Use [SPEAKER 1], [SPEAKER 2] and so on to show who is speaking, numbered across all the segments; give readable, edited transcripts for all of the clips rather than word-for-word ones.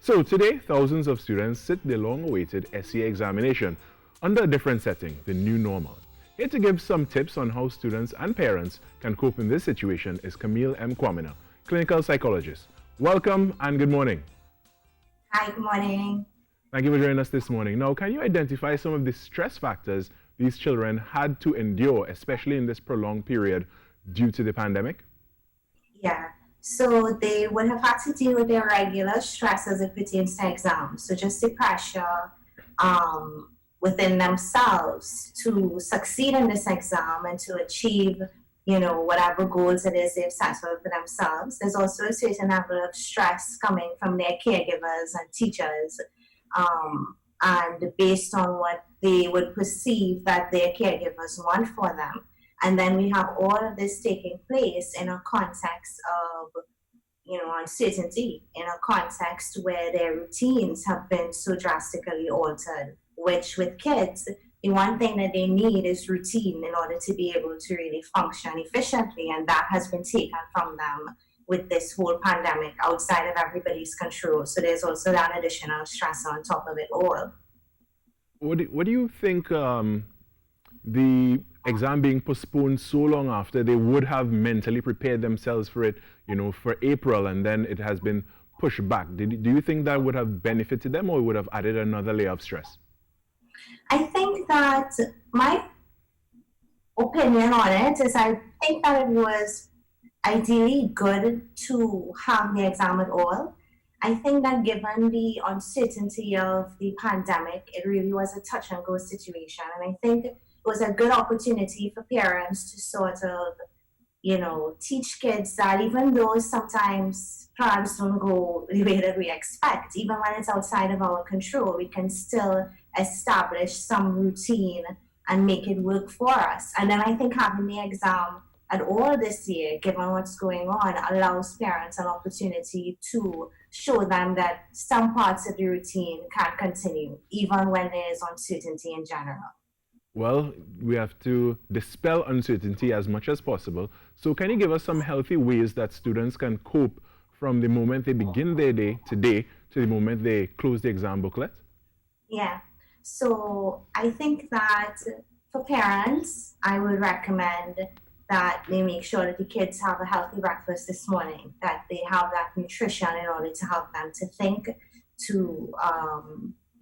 [SPEAKER 1] So today, thousands of students sit the long-awaited SEA examination under a different setting, the new normal. Here to give some tips on how students and parents can cope in this situation is Camille M. Quamina, clinical psychologist. Welcome and good morning.
[SPEAKER 2] Hi, good morning.
[SPEAKER 1] Thank you for joining us this morning. Now, can you identify some of the stress factors these children had to endure, especially in this prolonged period due to the pandemic?
[SPEAKER 2] Yeah, so they would have had to deal with their regular stress as it pertains to exams. So just the pressure within themselves to succeed in this exam and to achieve, whatever goals it is they've set for themselves. There's also a certain level of stress coming from their caregivers and teachers, and based on what they would perceive that their caregivers want for them. And then we have all of this taking place in a context of, uncertainty, in a context where their routines have been so drastically altered, which with kids, the one thing that they need is routine in order to be able to really function efficiently. And that has been taken from them with this whole pandemic outside of everybody's control. So there's also that additional stress on top of it all.
[SPEAKER 1] What do you think the exam being postponed so long after they would have mentally prepared themselves for it, for April, and then it has been pushed back? Do you think that would have benefited them or would have added another layer of stress?
[SPEAKER 2] I think that my opinion on it is I think that it was ideally good to have the exam at all. I think that given the uncertainty of the pandemic, it really was a touch and go situation. And I think it was a good opportunity for parents to sort of, teach kids that even though sometimes plans don't go the way that we expect, even when it's outside of our control, we can still establish some routine and make it work for us. And then I think having the exam at all this year, given what's going on, allows parents an opportunity to show them that some parts of the routine can continue, even when there is uncertainty in general.
[SPEAKER 1] Well, we have to dispel uncertainty as much as possible. So can you give us some healthy ways that students can cope from the moment they begin their day today to the moment they close the exam booklet?
[SPEAKER 2] Yeah. So I think that for parents, I would recommend that they make sure that the kids have a healthy breakfast this morning, that they have that nutrition in order to help them to think, to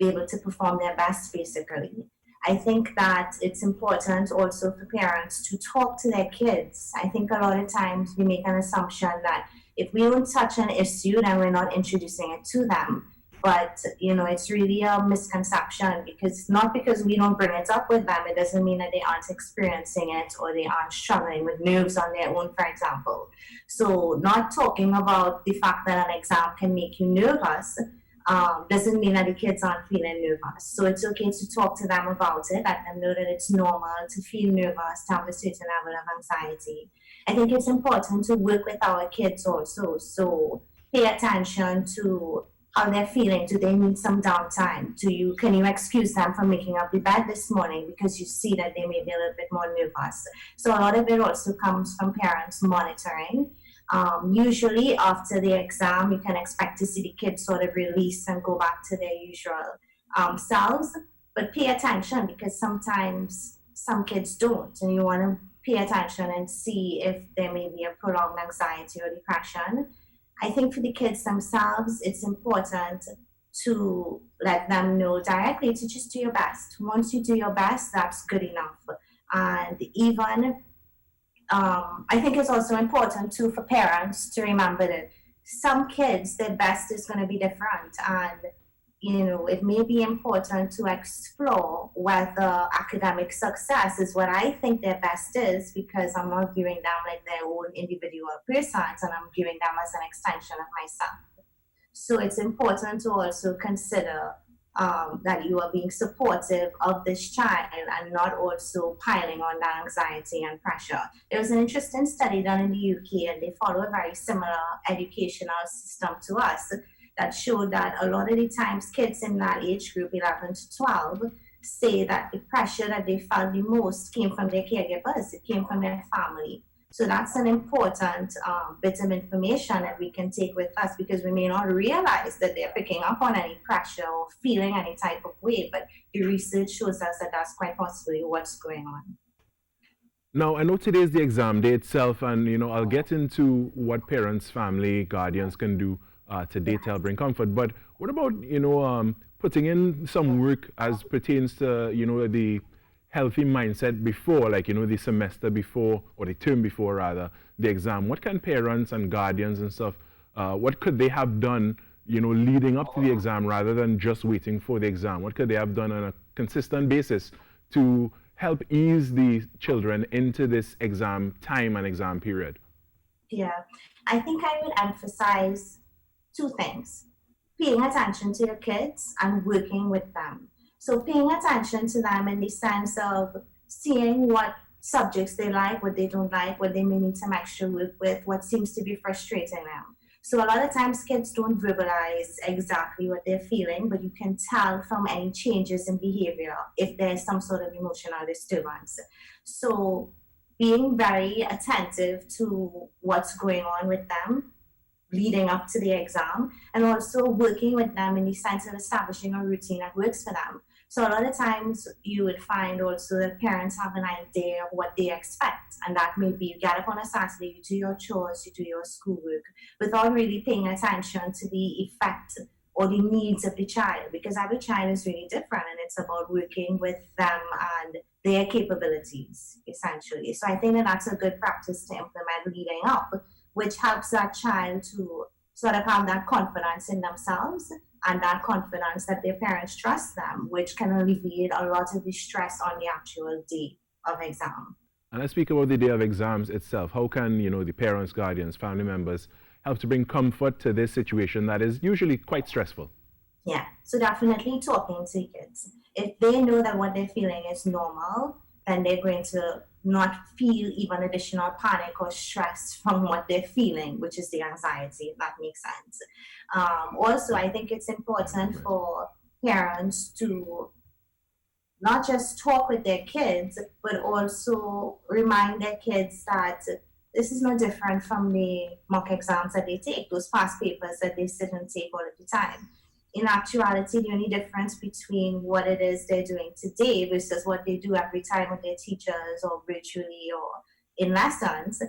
[SPEAKER 2] be able to perform their best, basically. I think that it's important also for parents to talk to their kids. I think a lot of times we make an assumption that if we don't touch an issue, then we're not introducing it to them. But it's really a misconception because not because we don't bring it up with them, it doesn't mean that they aren't experiencing it or they aren't struggling with nerves on their own, for example. So not talking about the fact that an exam can make you nervous doesn't mean that the kids aren't feeling nervous. So it's okay to talk to them about it, let them know that it's normal to feel nervous, to have a certain level of anxiety. I think it's important to work with our kids also. So pay attention to how they're feeling. Do they need some downtime? Can you excuse them from making up the bed this morning because you see that they may be a little bit more nervous? So a lot of it also comes from parents monitoring. Usually after the exam, you can expect to see the kids sort of release and go back to their usual selves. But pay attention because sometimes some kids don't, and you want to pay attention and see if there may be a prolonged anxiety or depression. I think for the kids themselves, it's important to let them know directly to just do your best. Once you do your best, that's good enough. And even, I think it's also important too for parents to remember that some kids, their best is going to be different. And it may be important to explore whether academic success is what I think their best is, because I'm not viewing them like their own individual persons and I'm viewing them as an extension of myself. So it's important to also consider that you are being supportive of this child and not also piling on the anxiety and pressure. There was an interesting study done in the UK and they follow a very similar educational system to us that showed that a lot of the times kids in that age group, 11 to 12, say that the pressure that they felt the most came from their caregivers, it came from their family. So that's an important bit of information that we can take with us because we may not realize that they're picking up on any pressure or feeling any type of way, but the research shows us that that's quite possibly what's going on.
[SPEAKER 1] Now, I know today is the exam day itself, and I'll get into what parents, family, guardians can do today to help bring comfort. But what about putting in some work as pertains to the healthy mindset before, like the semester before or the term before rather the exam? What can parents and guardians and stuff? What could they have done, leading up to the exam rather than just waiting for the exam? What could they have done on a consistent basis to help ease the children into this exam time and exam period?
[SPEAKER 2] Yeah, I think I would emphasize two things: paying attention to your kids and working with them. So, paying attention to them in the sense of seeing what subjects they like, what they don't like, what they may need some extra work with, what seems to be frustrating them. So, a lot of times kids don't verbalize exactly what they're feeling, but you can tell from any changes in behavior if there's some sort of emotional disturbance. So, being very attentive to what's going on with them leading up to the exam, and also working with them in the sense of establishing a routine that works for them. So a lot of times you would find also that parents have an idea of what they expect, and that may be you get up on a Saturday, you do your chores, you do your schoolwork, without really paying attention to the effect or the needs of the child, because every child is really different, and it's about working with them and their capabilities essentially. So I think that that's a good practice to implement leading up, which helps that child to sort of have that confidence in themselves and that confidence that their parents trust them, which can alleviate a lot of the stress on the actual day of exam.
[SPEAKER 1] And let's speak about the day of exams itself. How can the parents, guardians, family members help to bring comfort to this situation that is usually quite stressful?
[SPEAKER 2] Yeah, so definitely talking to kids. If they know that what they're feeling is normal, then they're going to not feel even additional panic or stress from what they're feeling, which is the anxiety, if that makes sense. Also, I think it's important for parents to not just talk with their kids, but also remind their kids that this is no different from the mock exams that they take, those past papers that they sit and take all of the time. In actuality, the only difference between what it is they're doing today versus what they do every time with their teachers or virtually or in lessons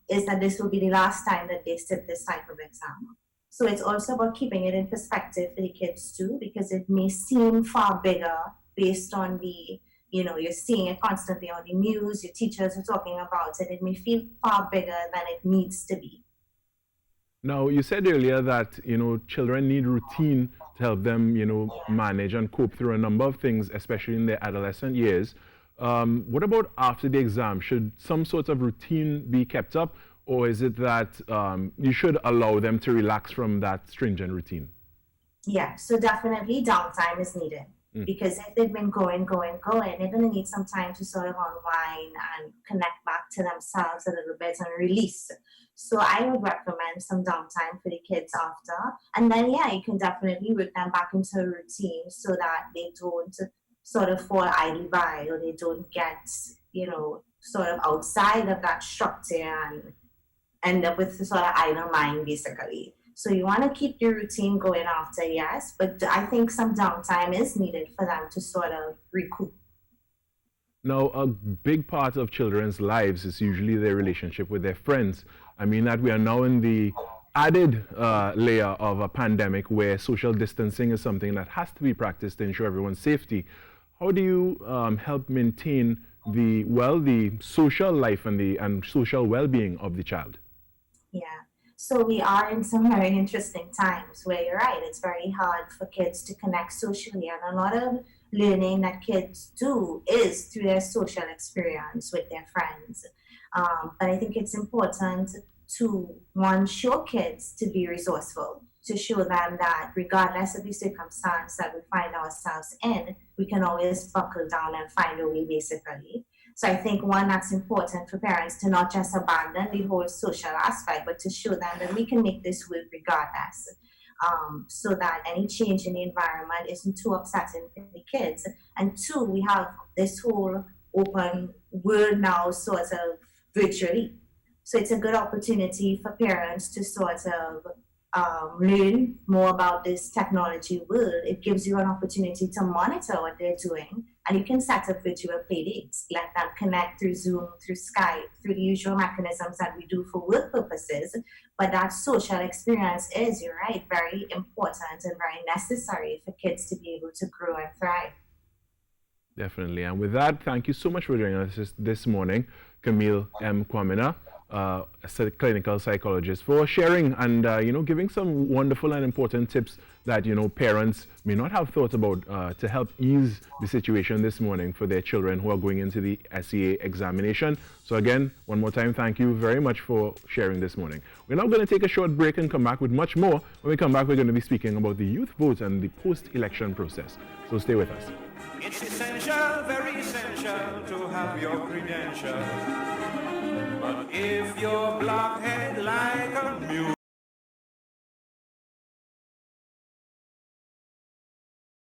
[SPEAKER 2] is that this will be the last time that they sit this type of exam. So it's also about keeping it in perspective for the kids too, because it may seem far bigger based on you're seeing it constantly on the news, your teachers are talking about it. It may feel far bigger than it needs to be.
[SPEAKER 1] Now, you said earlier that children need routine to help them manage and cope through a number of things, especially in their adolescent years. What about after the exam? Should some sort of routine be kept up, or is it that you should allow them to relax from that stringent routine?
[SPEAKER 2] Yeah, so definitely downtime is needed because if they've been going, they're going to need some time to sort of unwind and connect back to themselves a little bit and release. So I would recommend some downtime for the kids after. And then, yeah, you can definitely work them back into a routine so that they don't sort of fall idly by or they don't get, sort of outside of that structure and end up with the sort of idle mind, basically. So you want to keep your routine going after, yes, but I think some downtime is needed for them to sort of recoup.
[SPEAKER 1] Now, a big part of children's lives is usually their relationship with their friends. I mean that we are now in the added layer of a pandemic where social distancing is something that has to be practiced to ensure everyone's safety. How do you help maintain the social life and the social well-being of the child?
[SPEAKER 2] Yeah. So we are in some very interesting times where you're right, it's very hard for kids to connect socially, and a lot of learning that kids do is through their social experience with their friends. But I think it's important to one show kids to be resourceful, to show them that regardless of the circumstance that we find ourselves in, we can always buckle down and find a way, basically. So I think one that's important for parents to not just abandon the whole social aspect, but to show them that we can make this work regardless. So that any change in the environment isn't too upsetting for the kids. And two, we have this whole open world now sort of virtually. So it's a good opportunity for parents to sort of learn more about this technology world. It gives you an opportunity to monitor what they're doing, and you can set up virtual play dates. Let them connect through Zoom, through Skype, through the usual mechanisms that we do for work purposes. But that social experience is, you're right, very important and very necessary for kids to be able to grow and thrive.
[SPEAKER 1] Definitely. And with that, thank you so much for joining us this morning, Camille M. Quamina, a clinical psychologist, for sharing and giving some wonderful and important tips that parents may not have thought about to help ease the situation this morning for their children who are going into the SEA examination. So again, one more time, thank you very much for sharing this morning. We're now going to take a short break and come back with much more. When we come back, we're going to be speaking about the youth vote and the post-election process. So stay with us.
[SPEAKER 3] It's essential, very essential to have your credentials. But if you're blockhead like a mule,